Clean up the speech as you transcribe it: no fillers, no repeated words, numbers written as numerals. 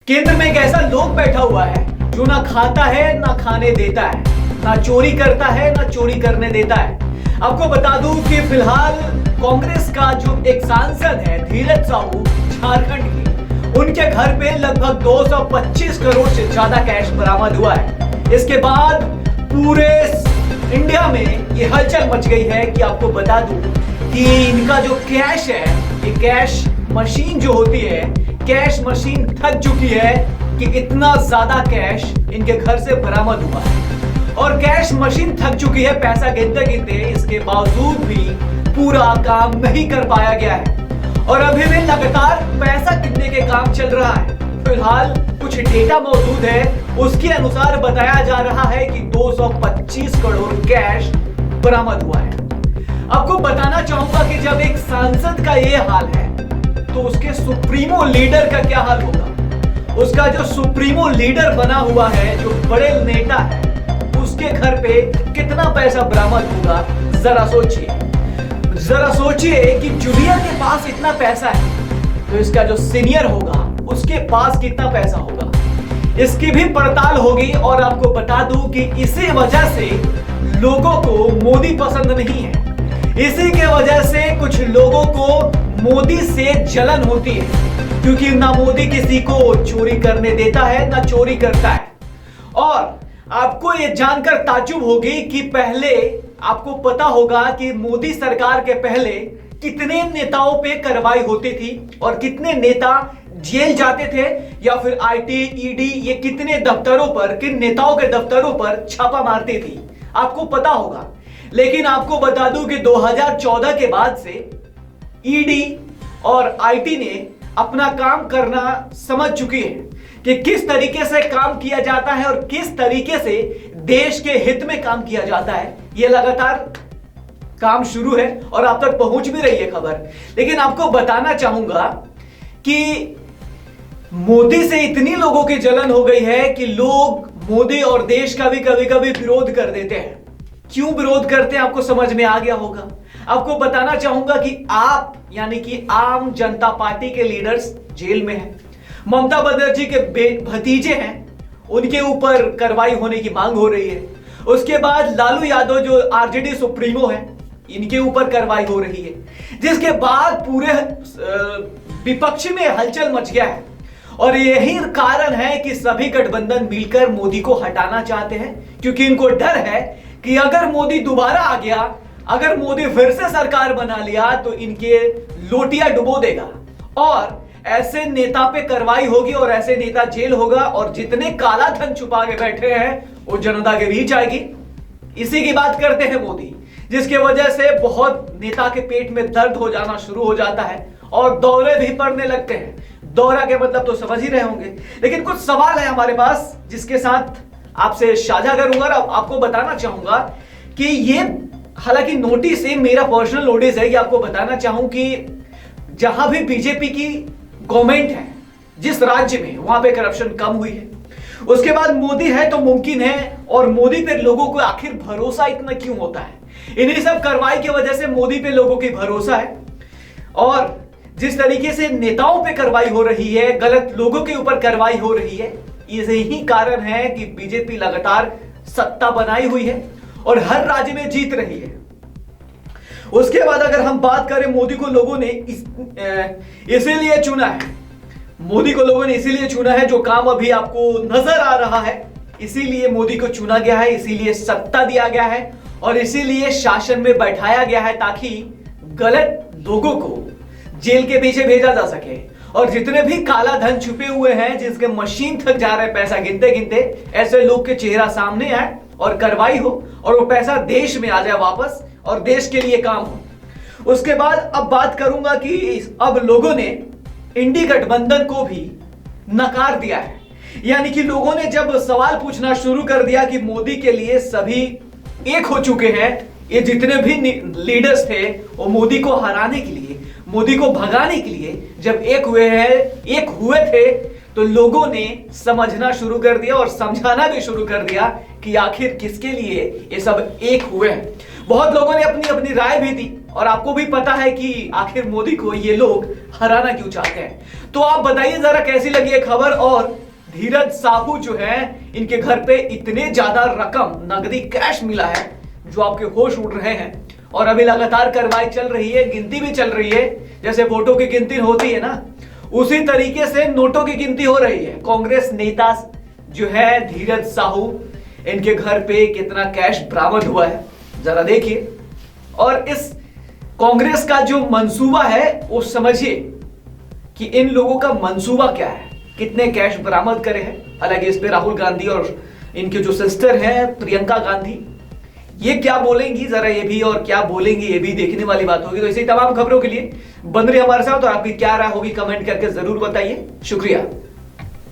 केंद्र में एक ऐसा लोग बैठा हुआ है जो ना खाता है ना खाने देता है, ना चोरी करता है ना चोरी करने देता है। आपको बता दूं कि फिलहाल कांग्रेस का जो एक सांसद है धीरज साहू झारखंड की, उनके घर पे लगभग 225 करोड़ से ज्यादा कैश बरामद हुआ है। इसके बाद पूरे इंडिया में ये हलचल मच गई है कि आपको बता दूं कि इनका जो कैश है, ये कैश मशीन जो होती है, कैश मशीन थक चुकी है कि इतना ज्यादा कैश इनके घर से बरामद हुआ है। और कैश मशीन थक चुकी है पैसा गिनते गिनते, इसके बावजूद भी पूरा काम नहीं कर पाया गया है और अभी भी लगातार पैसा गिनने के काम चल रहा है। फिलहाल कुछ डेटा मौजूद है, उसके अनुसार बताया जा रहा है कि 225 करोड़ कैश बरामद हुआ है। आपको बताना चाहूंगा कि जब एक सांसद का ये हाल है तो उसके सुप्रीमो लीडर का क्या हाल होगा। उसका जो सुप्रीमो लीडर बना हुआ है, जो बड़े नेता है, उसके घर पे कितना पैसा बरामद होगा जरा सोचिए कि जूनियर के पास इतना पैसा है तो इसका जो सीनियर होगा उसके पास कितना पैसा होगा, इसकी भी पड़ताल होगी। और आपको बता दूं कि इसी वजह से लोगों को मोदी पसंद नहीं है, इसी के वजह से कुछ लोगों को मोदी से जलन होती है, क्योंकि ना मोदी किसी को चोरी करने देता है ना चोरी करता है। और आपको यह जानकर ताज्जुब होगी कि पहले आपको पता होगा कि मोदी सरकार के पहले कितने नेताओं पे कार्रवाई होती थी और कितने नेता जेल जाते थे या फिर आईटी, ईडी, ये कितने दफ्तरों पर, किन नेताओं के दफ्तरों पर छापा मारती थी, आपको पता होगा। लेकिन आपको बता दूं कि 2014 के बाद से ईडी और आईटी ने अपना काम करना समझ चुकी है कि किस तरीके से काम किया जाता है और किस तरीके से देश के हित में काम किया जाता है। यह लगातार काम शुरू है और आप तक पहुंच भी रही है खबर। लेकिन आपको बताना चाहूंगा कि मोदी से इतनी लोगों की जलन हो गई है कि लोग मोदी और देश का भी कभी कभी विरोध कर देते हैं। क्यों विरोध करते हैं आपको समझ में आ गया होगा। आपको बताना चाहूंगा कि आप यानी कि आम जनता पार्टी के लीडर्स जेल में हैं, ममता बनर्जी के भतीजे हैं, उनके ऊपर कार्रवाई होने की मांग हो रही है। उसके बाद लालू यादव जो आरजेडी सुप्रीमो है, इनके ऊपर कार्रवाई हो रही है, जिसके बाद पूरे विपक्ष में हलचल मच गया है। और यही कारण है कि सभी गठबंधन मिलकर मोदी को हटाना चाहते हैं, क्योंकि इनको डर है कि अगर मोदी दोबारा आ गया, अगर मोदी फिर से सरकार बना लिया तो इनके लोटिया डुबो देगा और ऐसे नेता पे कार्रवाई होगी और ऐसे नेता जेल होगा और जितने काला धन छुपा के बैठे हैं वो जनता के बीच आएगी। इसी की बात करते हैं मोदी, जिसके वजह से बहुत नेता के पेट में दर्द हो जाना शुरू हो जाता है और दौरे भी पड़ने लगते हैं। दौरा के मतलब तो समझ ही रहे होंगे। लेकिन कुछ सवाल है हमारे पास जिसके साथ आपसे साझा करूंगा और आपको बताना चाहूंगा कि ये हालांकि नोटिस है, मेरा पर्सनल नोटिस है कि आपको बताना चाहूं कि जहां भी बीजेपी की गवर्नमेंट है, जिस राज्य में, वहां पे करप्शन कम हुई है। उसके बाद मोदी है तो मुमकिन है, और मोदी पे लोगों को आखिर भरोसा इतना क्यों होता है? इन्हीं सब कार्रवाई की वजह से मोदी पे लोगों की भरोसा है। और जिस तरीके से नेताओं पे कार्रवाई हो रही है, गलत लोगों के ऊपर कार्रवाई हो रही है, यही कारण है कि बीजेपी लगातार सत्ता बनाई हुई है और हर राज्य में जीत रही है। उसके बाद अगर हम बात करें, मोदी को लोगों ने इसीलिए चुना है, मोदी को लोगों ने इसीलिए चुना है, जो काम अभी आपको नजर आ रहा है, इसीलिए मोदी को चुना गया है, इसीलिए सत्ता दिया गया है और इसीलिए शासन में बैठाया गया है, ताकि गलत लोगों को जेल के पीछे भेजा जा सके और जितने भी काला धन छुपे हुए हैं, जिसके मशीन थक जा रहे हैं पैसा गिनते गिनते, ऐसे लोग के चेहरा सामने आए और कार्रवाई हो और वो पैसा देश में आ जाए वापस और देश के लिए काम हो। उसके बाद अब बात करूंगा कि अब लोगों ने इंडी गठबंधन को भी नकार दिया है। यानी कि लोगों ने जब सवाल पूछना शुरू कर दिया कि मोदी के लिए सभी एक हो चुके हैं, ये जितने भी लीडर्स थे वो मोदी को हराने के लिए, मोदी को भगाने के लिए जब एक हुए थे, तो लोगों ने समझना शुरू कर दिया और समझाना भी शुरू कर दिया कि आखिर किसके लिए ये सब एक हुए हैं। बहुत लोगों ने अपनी अपनी राय भी दी और आपको भी पता है कि आखिर मोदी को ये लोग हराना क्यों चाहते हैं। तो आप बताइए जरा कैसी लगी ये खबर। और धीरज साहू जो है, इनके घर पे इतने ज्यादा रकम नकदी कैश मिला है जो आपके होश उड़ रहे हैं। और अभी लगातार कार्रवाई चल रही है, गिनती भी चल रही है। जैसे वोटों की गिनती होती है ना, उसी तरीके से नोटों की गिनती हो रही है। कांग्रेस नेता जो है धीरज साहू, इनके घर पे कितना कैश बरामद हुआ है जरा देखिए। और इस कांग्रेस का जो मंसूबा है वो समझिए कि इन लोगों का मंसूबा क्या है, कितने कैश बरामद करे हैं। हालांकि इस पे राहुल गांधी और इनके जो सिस्टर हैं प्रियंका गांधी, ये क्या बोलेंगी जरा ये भी, और क्या बोलेंगी ये भी देखने वाली बात होगी। तो इसी तमाम खबरों के लिए बन रही हमारे साथ, और आपकी क्या राय होगी कमेंट करके जरूर बताइए। शुक्रिया।